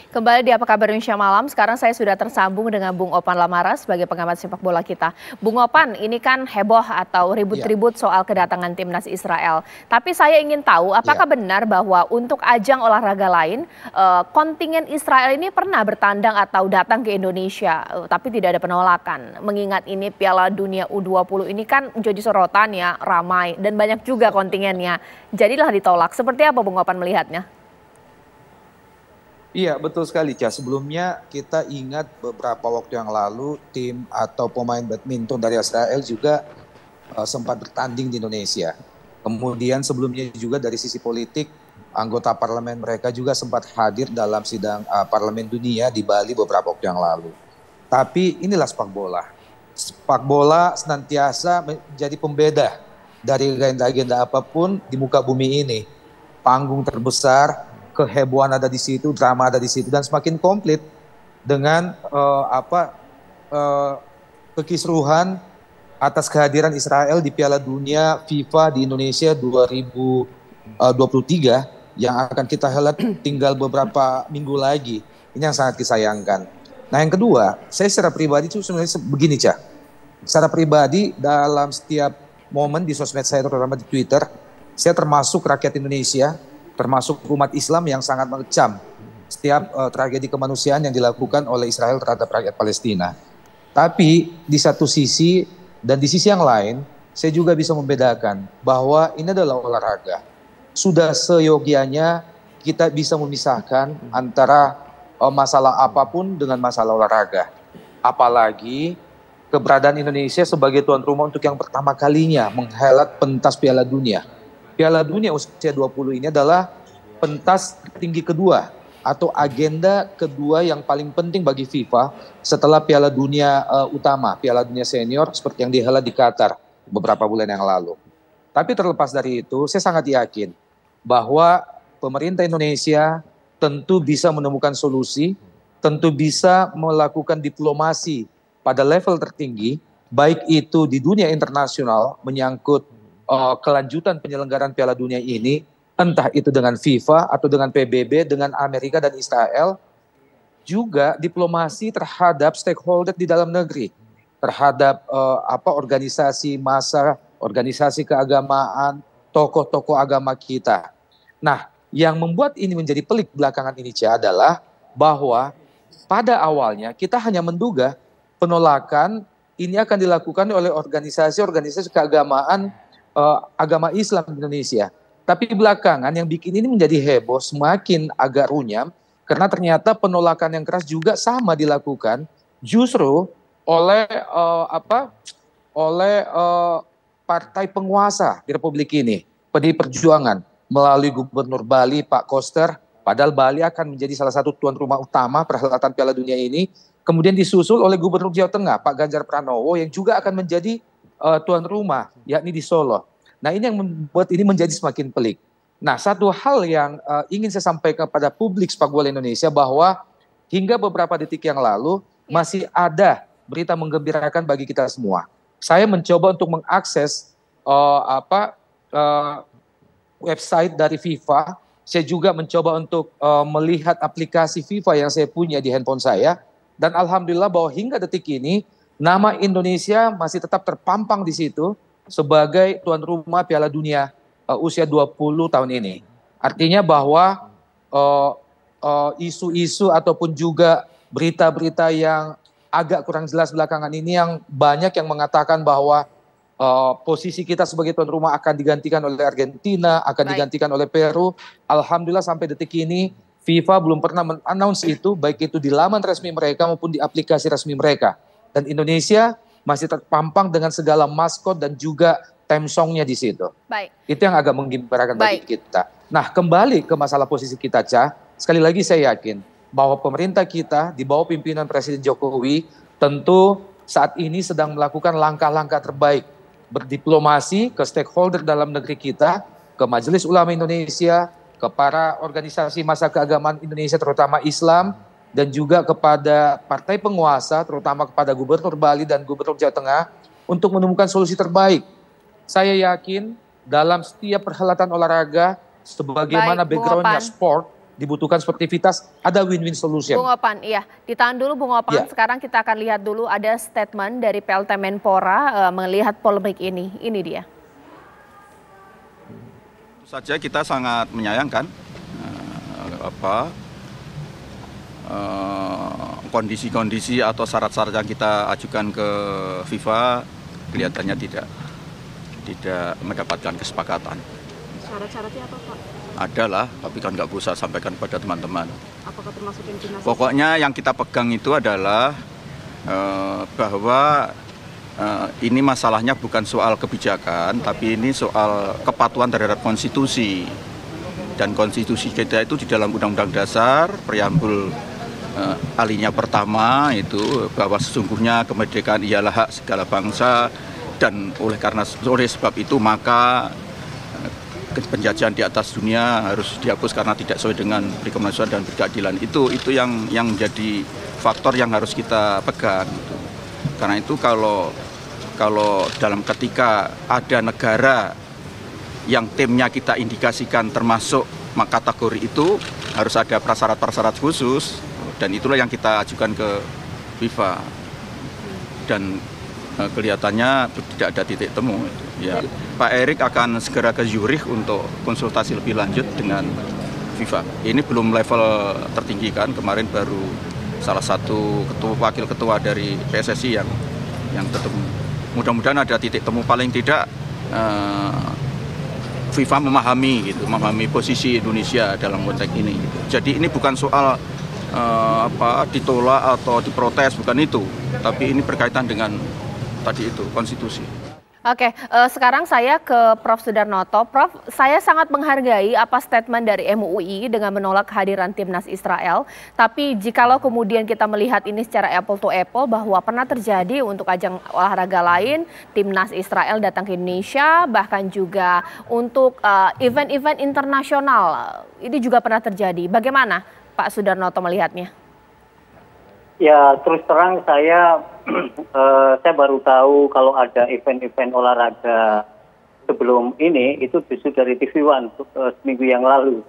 Kembali di Apa Kabar Indonesia Malam, sekarang saya sudah tersambung dengan Bung Opan Lamara sebagai pengamat sepak bola kita. Bung Opan, ini kan heboh atau Iya, ribut-ribut soal kedatangan timnas Israel. Tapi saya ingin tahu, iya. apakah benar bahwa untuk ajang olahraga lain, kontingen Israel ini pernah bertandang atau datang ke Indonesia, tapi tidak ada penolakan. Mengingat ini Piala Dunia U20 ini kan menjadi sorotan ya, ramai, dan banyak juga kontingennya. Jadilah ditolak. Seperti apa Bung Opan melihatnya? Iya, betul sekali, Ca. Sebelumnya kita ingat beberapa waktu yang lalu tim atau pemain badminton dari Israel juga sempat bertanding di Indonesia. Kemudian sebelumnya juga dari sisi politik, anggota parlemen mereka juga sempat hadir dalam sidang parlemen dunia di Bali beberapa waktu yang lalu. Tapi inilah sepak bola. Sepak bola senantiasa menjadi pembeda dari agenda-agenda apapun di muka bumi ini. Panggung terbesar, kehebohan ada di situ, drama ada di situ, dan semakin komplit dengan kekisruhan atas kehadiran Israel di Piala Dunia FIFA di Indonesia 2023 yang akan kita helat tinggal beberapa minggu lagi. Ini yang sangat disayangkan. Nah, yang kedua, saya secara pribadi itu sebenarnya begini, Cah. Secara pribadi dalam setiap momen di sosmed saya, terutama di Twitter, saya termasuk rakyat Indonesia, termasuk umat Islam yang sangat mengecam setiap tragedi kemanusiaan yang dilakukan oleh Israel terhadap rakyat Palestina. Tapi di satu sisi dan di sisi yang lain, saya juga bisa membedakan bahwa ini adalah olahraga. Sudah seyogianya kita bisa memisahkan antara masalah apapun dengan masalah olahraga. Apalagi keberadaan Indonesia sebagai tuan rumah untuk yang pertama kalinya menghelat pentas Piala Dunia. Piala Dunia usia 20 ini adalah pentas tinggi kedua atau agenda kedua yang paling penting bagi FIFA setelah Piala Dunia utama, Piala Dunia Senior seperti yang dihelat di Qatar beberapa bulan yang lalu. Tapi terlepas dari itu, saya sangat yakin bahwa pemerintah Indonesia tentu bisa menemukan solusi, tentu bisa melakukan diplomasi pada level tertinggi, baik itu di dunia internasional menyangkut kelanjutan penyelenggaraan Piala Dunia ini, entah itu dengan FIFA atau dengan PBB, dengan Amerika dan Israel, juga diplomasi terhadap stakeholder di dalam negeri, terhadap organisasi massa, organisasi keagamaan, tokoh-tokoh agama kita. Nah, yang membuat ini menjadi pelik belakangan ini adalah bahwa pada awalnya kita hanya menduga penolakan ini akan dilakukan oleh organisasi-organisasi keagamaan agama Islam di Indonesia. Tapi belakangan yang bikin ini menjadi heboh, semakin agak runyam, karena ternyata penolakan yang keras juga sama dilakukan justru oleh partai penguasa di Republik ini, PDI Perjuangan, melalui Gubernur Bali Pak Koster. Padahal Bali akan menjadi salah satu tuan rumah utama perhelatan Piala Dunia ini. Kemudian disusul oleh Gubernur Jawa Tengah Pak Ganjar Pranowo yang juga akan menjadi tuan rumah, yakni di Solo. Nah, ini yang membuat ini menjadi semakin pelik. Nah, satu hal yang ingin saya sampaikan kepada publik sepak bola Indonesia bahwa hingga beberapa detik yang lalu masih ada berita menggembirakan bagi kita semua. Saya mencoba untuk mengakses website dari FIFA. Saya juga mencoba untuk melihat aplikasi FIFA yang saya punya di handphone saya. Dan alhamdulillah bahwa hingga detik ini nama Indonesia masih tetap terpampang di situ sebagai tuan rumah Piala Dunia usia 20 tahun ini. Artinya bahwa isu-isu ataupun juga berita-berita yang agak kurang jelas belakangan ini yang banyak yang mengatakan bahwa posisi kita sebagai tuan rumah akan digantikan oleh Argentina, akan digantikan oleh Peru. Alhamdulillah sampai detik ini FIFA belum pernah men-announce itu, baik itu di laman resmi mereka maupun di aplikasi resmi mereka. Dan Indonesia masih terpampang dengan segala maskot dan juga theme song-nya di situ. Baik. Itu yang agak menggembirakan bagi kita. Nah, kembali ke masalah posisi kita, Ca. Sekali lagi saya yakin bahwa pemerintah kita di bawah pimpinan Presiden Jokowi tentu saat ini sedang melakukan langkah-langkah terbaik, berdiplomasi ke stakeholder dalam negeri kita, ke Majelis Ulama Indonesia, ke para organisasi massa keagamaan Indonesia terutama Islam, dan juga kepada partai penguasa, terutama kepada Gubernur Bali dan Gubernur Jawa Tengah, untuk menemukan solusi terbaik. Saya yakin dalam setiap perhelatan olahraga, sebagaimana backgroundnya sport, dibutuhkan sportivitas, ada win-win solution. Bung Opan, iya. Ditahan dulu Bung Opan, sekarang kita akan lihat dulu ada statement dari PLT Menpora melihat polemik ini. Ini dia. Tentu saja kita sangat menyayangkan kondisi-kondisi atau syarat-syarat yang kita ajukan ke FIFA kelihatannya tidak mendapatkan kesepakatan. Syarat-syaratnya apa Pak? Adalah, tapi kan nggak bisa sampaikan kepada teman-teman. Apakah termasuk yang timnas? Pokoknya yang kita pegang itu adalah bahwa ini masalahnya bukan soal kebijakan, tapi ini soal kepatuhan terhadap konstitusi. Dan konstitusi kita itu di dalam Undang-Undang Dasar, preambul alinea pertama itu bahwa sesungguhnya kemerdekaan ialah hak segala bangsa, dan oleh sebab itu maka penjajahan di atas dunia harus dihapus karena tidak sesuai dengan kemanusiaan dan keadilan. Itu yang menjadi faktor yang harus kita pegang. Gitu. Karena itu kalau dalam ketika ada negara yang timnya kita indikasikan termasuk kategori itu, harus ada prasyarat-prasyarat khusus, dan itulah yang kita ajukan ke FIFA. Dan kelihatannya tidak ada titik temu. Ya, Pak Erik akan segera ke Zurich untuk konsultasi lebih lanjut dengan FIFA. Ini belum level tertinggi kan, kemarin baru salah satu wakil ketua dari PSSI yang ketemu. Mudah-mudahan ada titik temu, paling tidak FIFA memahami posisi Indonesia dalam konteks ini. Jadi ini bukan soal ditolak atau diprotes, bukan itu, tapi ini berkaitan dengan tadi itu konstitusi. Oke, sekarang saya ke Prof. Sudarnoto. Prof, saya sangat menghargai apa statement dari MUI dengan menolak kehadiran timnas Israel. Tapi jikalau kemudian kita melihat ini secara apple to apple bahwa pernah terjadi untuk ajang olahraga lain, timnas Israel datang ke Indonesia, bahkan juga untuk event-event internasional, ini juga pernah terjadi. Bagaimana Pak Sudarnoto melihatnya? Ya, terus terang saya baru tahu kalau ada event-event olahraga sebelum ini itu justru dari TV One seminggu yang lalu.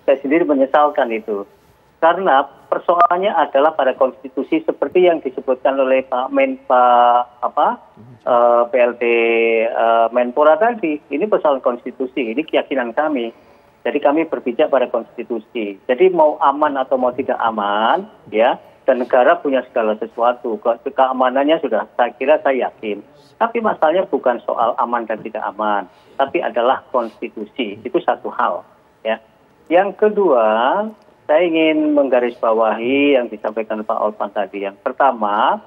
Saya sendiri menyesalkan itu. Karena persoalannya adalah pada konstitusi seperti yang disebutkan oleh Pak PLT Menpora tadi. Ini persoalan konstitusi, ini keyakinan kami. Jadi kami berpijak pada konstitusi. Jadi mau aman atau mau tidak aman, ya. Dan negara punya segala sesuatu, keamanannya sudah saya yakin. Tapi masalahnya bukan soal aman dan tidak aman, tapi adalah konstitusi, itu satu hal. Ya. Yang kedua, saya ingin menggarisbawahi yang disampaikan Pak Olpan tadi. Yang pertama,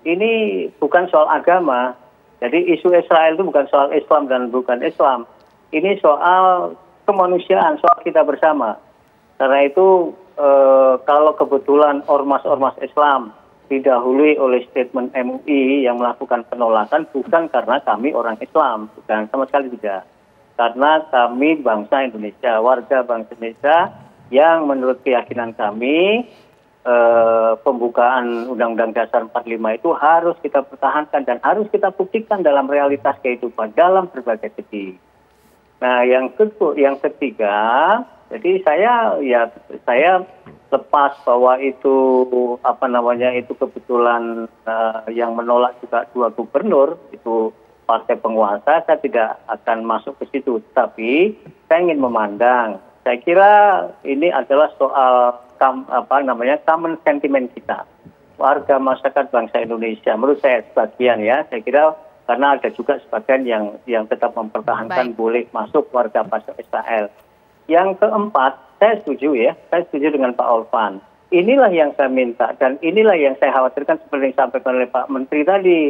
ini bukan soal agama, jadi isu Israel itu bukan soal Islam dan bukan Islam. Ini soal kemanusiaan, soal kita bersama. Karena itu, kalau kebetulan ormas-ormas Islam didahului oleh statement MUI yang melakukan penolakan bukan karena kami orang Islam, bukan, sama sekali tidak. Karena kami bangsa Indonesia, warga bangsa Indonesia yang menurut keyakinan kami pembukaan Undang-Undang Dasar 45 itu harus kita pertahankan dan harus kita buktikan dalam realitas kehidupan dalam berbagai segi. Nah, yang ketiga, jadi saya lepas bahwa itu itu kebetulan yang menolak juga dua gubernur itu partai penguasa, saya tidak akan masuk ke situ. Tapi saya ingin memandang, saya kira ini adalah soal common sentiment kita, warga masyarakat bangsa Indonesia. Menurut saya sebagian ya, saya kira karena ada juga sebagian yang tetap mempertahankan boleh masuk warga bangsa Israel. Yang keempat, saya setuju dengan Pak Olpan. Inilah yang saya minta dan inilah yang saya khawatirkan seperti yang disampaikan oleh Pak Menteri tadi.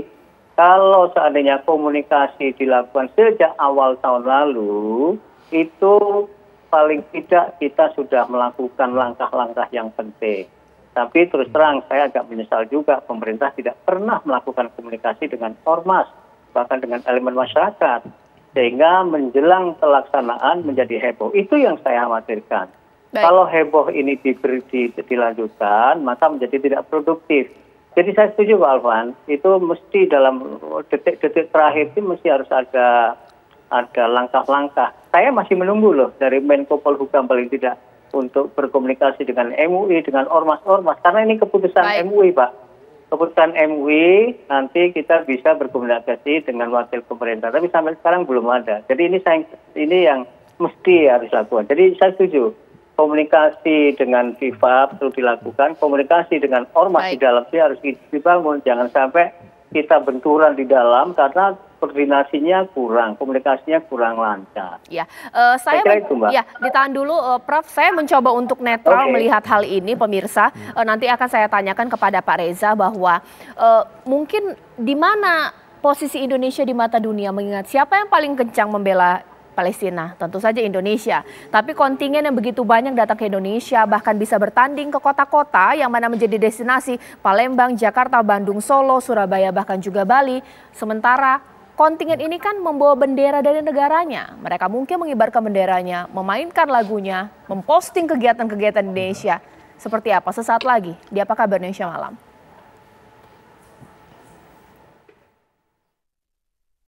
Kalau seandainya komunikasi dilakukan sejak awal tahun lalu, itu paling tidak kita sudah melakukan langkah-langkah yang penting. Tapi terus terang saya agak menyesal juga pemerintah tidak pernah melakukan komunikasi dengan ormas, bahkan dengan elemen masyarakat. Sehingga menjelang pelaksanaan menjadi heboh. Itu yang saya khawatirkan. Baik. Kalau heboh ini dilanjutkan, maka menjadi tidak produktif. Jadi saya setuju Pak Alvan, itu mesti dalam detik-detik terakhir itu mesti harus ada langkah-langkah. Saya masih menunggu loh dari Menko Polhukam paling tidak untuk berkomunikasi dengan MUI, dengan ormas-ormas, karena ini keputusan Baik. MUI, Pak. Keputusan MUI, nanti kita bisa berkomunikasi dengan wakil pemerintah, tapi sampai sekarang belum ada. Jadi ini yang mesti harus dilakukan. Jadi saya setuju, komunikasi dengan FIFA perlu dilakukan, komunikasi dengan ormas di dalam sih harus dibangun. Jangan sampai kita benturan di dalam karena koordinasinya kurang, komunikasinya kurang lancar. Ya, Saya kira itu, Mbak. ya ditahan dulu, Prof. Saya mencoba untuk netral Oke. melihat hal ini, pemirsa. Nanti akan saya tanyakan kepada Pak Reza bahwa mungkin di mana posisi Indonesia di mata dunia, mengingat siapa yang paling kencang membela Palestina? Tentu saja Indonesia. Tapi kontingen yang begitu banyak datang ke Indonesia, bahkan bisa bertanding ke kota-kota yang mana menjadi destinasi Palembang, Jakarta, Bandung, Solo, Surabaya, bahkan juga Bali. Sementara kontingen ini kan membawa bendera dari negaranya. Mereka mungkin mengibarkan benderanya, memainkan lagunya, memposting kegiatan-kegiatan Indonesia. Seperti apa? Sesaat lagi di Apa Kabar Indonesia Malam.